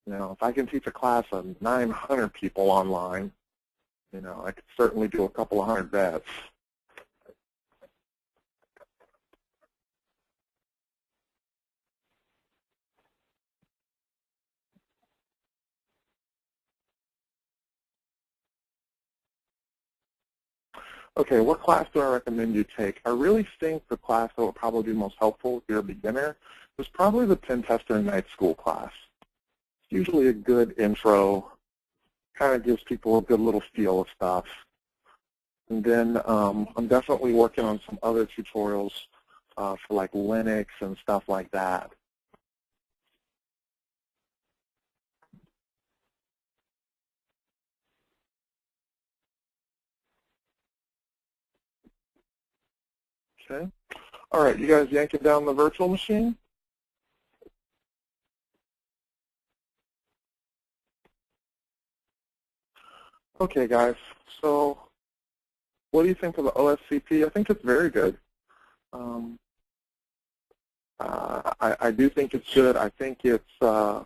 You know, if I can teach a class of 900 people online, you know, I could certainly do a couple of hundred vets. Okay, what class do I recommend you take? I really think the class that would probably be most helpful if you're a beginner is probably the Pen Tester Night School class. It's usually a good intro, kind of gives people a good little feel of stuff. And then I'm definitely working on some other tutorials for like Linux and stuff like that. Okay. All right, you guys yanking down the virtual machine? Okay, guys. So what do you think of the OSCP? I think it's very good. I do think it's good. I think it's a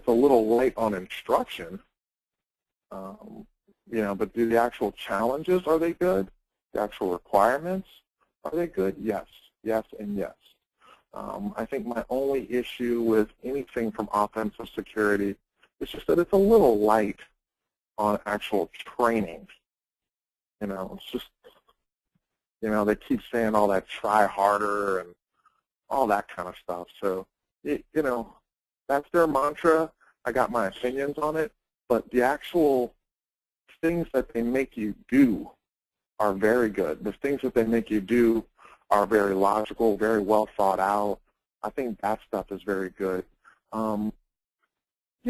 little light on instruction. You know, but do the actual challenges, are they good? The actual requirements, are they good? Yes, yes, and yes. I think my only issue with anything from offensive security is just that it's a little light on actual training. You know, it's just, you know, they keep saying all that try harder and all that kind of stuff. So, you know, that's their mantra. I got my opinions on it, but the actual things that they make you do are very good. The things that they make you do are very logical, very well thought out. I think that stuff is very good. You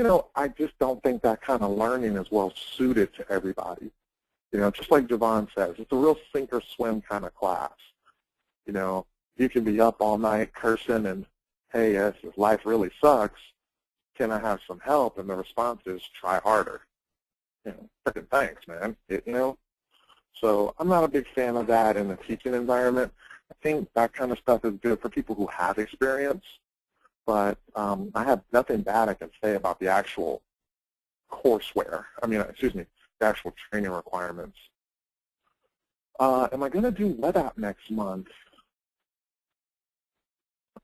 know, I just don't think that kind of learning is well suited to everybody. You know, just like Javon says, it's a real sink or swim kind of class. You know, you can be up all night cursing and, hey, yes, life really sucks. Can I have some help? And the response is, try harder. You know, frickin' thanks, man. You know? So I'm not a big fan of that in the teaching environment. I think that kind of stuff is good for people who have experience, but I have nothing bad I can say about the actual courseware. I mean, excuse me, the actual training requirements. Am I going to do web app next month?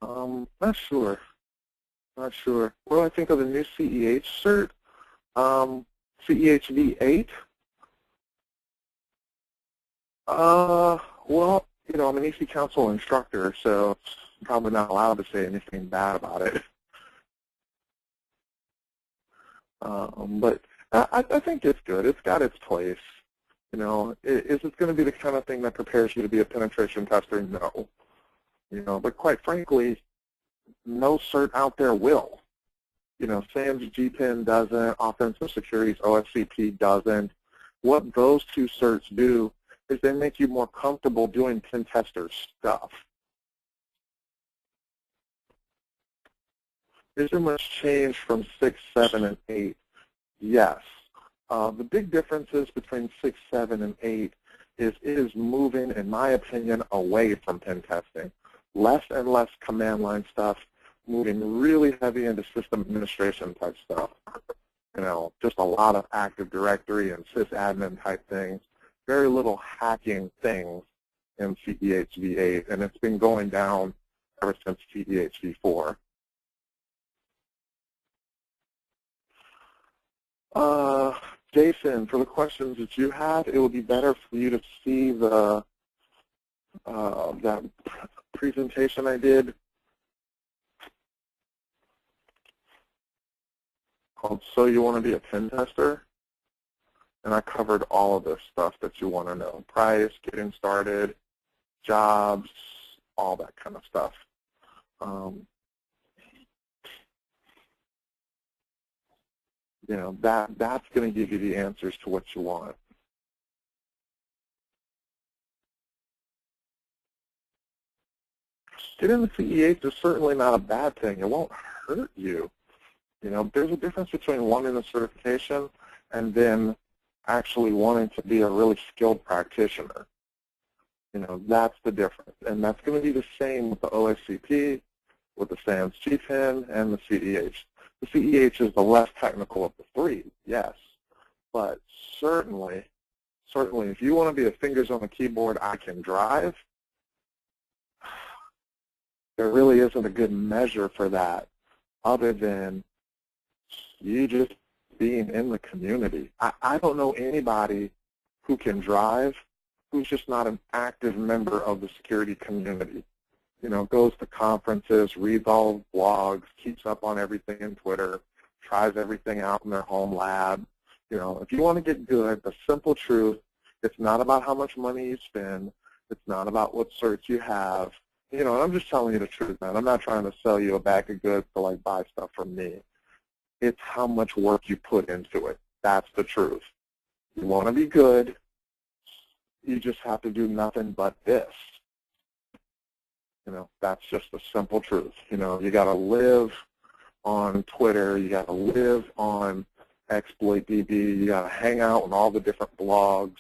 Not sure. Not sure. What do I think of the new CEH cert? CEH V8? Well, you know, I'm an EC Council instructor, so I'm probably not allowed to say anything bad about it. But I think it's good. It's got its place. You know, is it going to be the kind of thing that prepares you to be a penetration tester? No. You know, but quite frankly, no cert out there will. You know, SAM's GPIN doesn't, Offensive Security's OSCP doesn't. What those two certs do is they make you more comfortable doing pen tester stuff. Is there much change from 6, 7, and 8? Yes. The big differences between 6, 7, and 8 is it is moving, in my opinion, away from pen testing. Less and less command line stuff, moving really heavy into system administration type stuff. You know, just a lot of Active Directory and sysadmin type things. Very little hacking things in CEH V8, and it's been going down ever since CEH V4. Jason, for the questions that you have, it would be better for you to see the that presentation I did called So You Want to Be a Pen Tester? And I covered all of this stuff that you want to know. Price, getting started, jobs, all that kind of stuff. You know, that's going to give you the answers to what you want. Getting the CEH is certainly not a bad thing. It won't hurt you. You know, there's a difference between wanting a certification and then actually wanting to be a really skilled practitioner. You know, that's the difference. And that's going to be the same with the OSCP, with the SANS G10, and the CEH. The CEH is the less technical of the three, yes. But certainly, if you want to be a fingers on the keyboard, I can drive, there really isn't a good measure for that other than you just being in the community. I don't know anybody who can drive who's just not an active member of the security community. You know, goes to conferences, reads all blogs, keeps up on everything in Twitter, tries everything out in their home lab. You know, if you want to get good, the simple truth, it's not about how much money you spend. It's not about what certs you have. You know, and I'm just telling you the truth, man. I'm not trying to sell you a bag of goods to, like, buy stuff from me. It's how much work you put into it. That's the truth. You want to be good, you just have to do nothing but this. You know, that's just the simple truth. You know, you got to live on Twitter. You got to live on ExploitDB. You got to hang out on all the different blogs.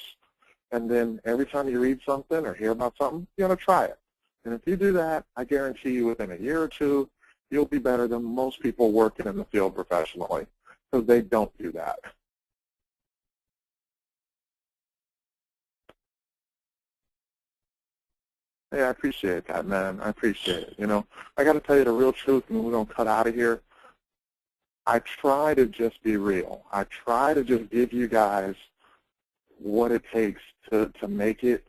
And then every time you read something or hear about something, you got to try it. And if you do that, I guarantee you within a year or two, you'll be better than most people working in the field professionally, because they don't do that. Hey, I appreciate that, man. I appreciate it. You know, I got to tell you the real truth, and we're going to cut out of here. I try to just be real. I try to just give you guys what it takes to make it.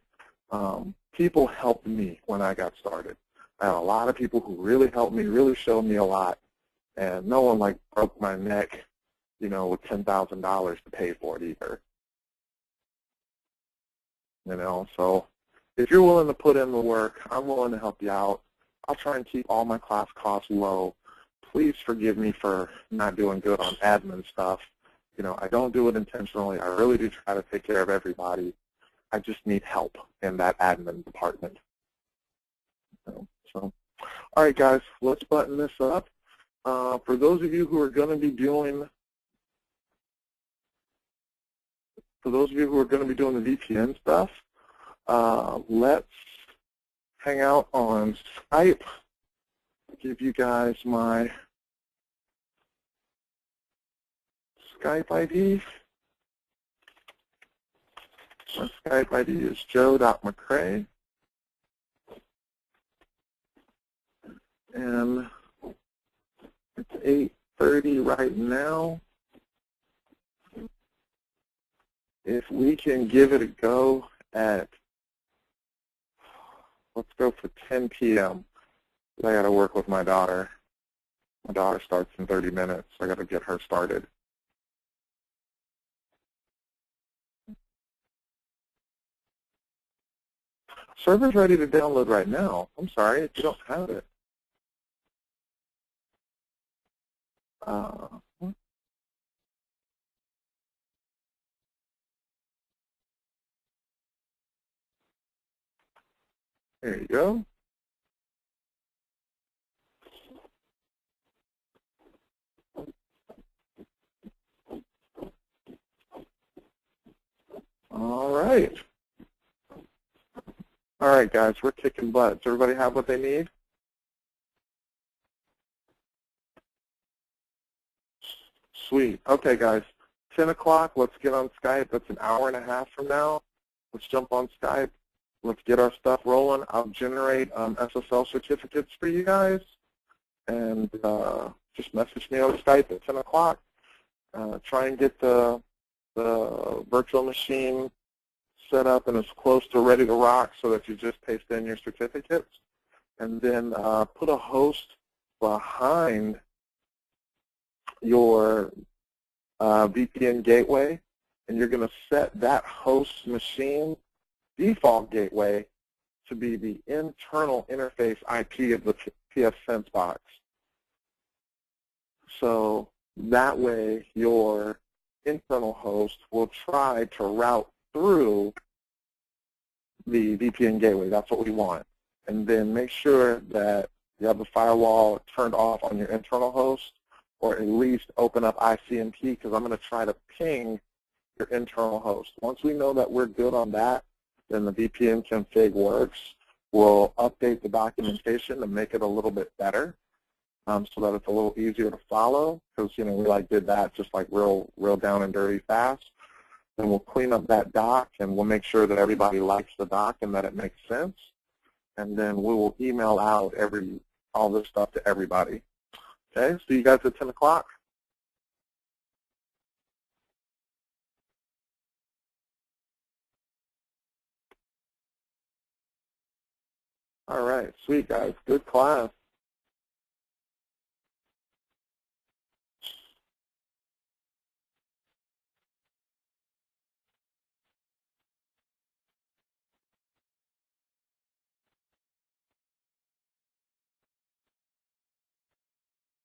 People helped me when I got started. I had a lot of people who really helped me, really showed me a lot, and no one, like, broke my neck, you know, with $10,000 to pay for it either. You know, so if you're willing to put in the work, I'm willing to help you out. I'll try and keep all my class costs low. Please forgive me for not doing good on admin stuff. You know, I don't do it intentionally. I really do try to take care of everybody. I just need help in that admin department. So, all right, guys, let's button this up. For those of you who are going to be doing, the VPN stuff, let's hang out on Skype. I'll give you guys my Skype ID. My Skype ID is joe.mccrae. And it's 8:30 right now. If we can give it a go at, let's go for 10 p.m. I got to work with my daughter. My daughter starts in 30 minutes. So I got to get her started. Server's ready to download right now. I'm sorry if you don't have it. There you go. All right. All right, guys, we're kicking butt. Does everybody have what they need? Sweet. Okay, guys, 10 o'clock, let's get on Skype. That's an hour and a half from now. Let's jump on Skype. Let's get our stuff rolling. I'll generate SSL certificates for you guys. And just message me on Skype at 10 o'clock. Try and get the virtual machine set up and as close to ready to rock so that you just paste in your certificates. And then put a host behind your VPN gateway, and you're going to set that host machine default gateway to be the internal interface IP of the pfSense box. So that way your internal host will try to route through the VPN gateway. That's what we want. and then make sure that you have the firewall turned off on your internal host, or at least open up ICMP, because I'm going to try to ping your internal host. Once we know that we're good on that, then the VPN config works. We'll update the documentation to make it a little bit better, so that it's a little easier to follow, because we did that just real down and dirty fast. Then we'll clean up that doc, and we'll make sure that everybody likes the doc and that it makes sense. And then we will email out all this stuff to everybody. Okay, see you guys at 10 o'clock. All right, sweet guys, good class.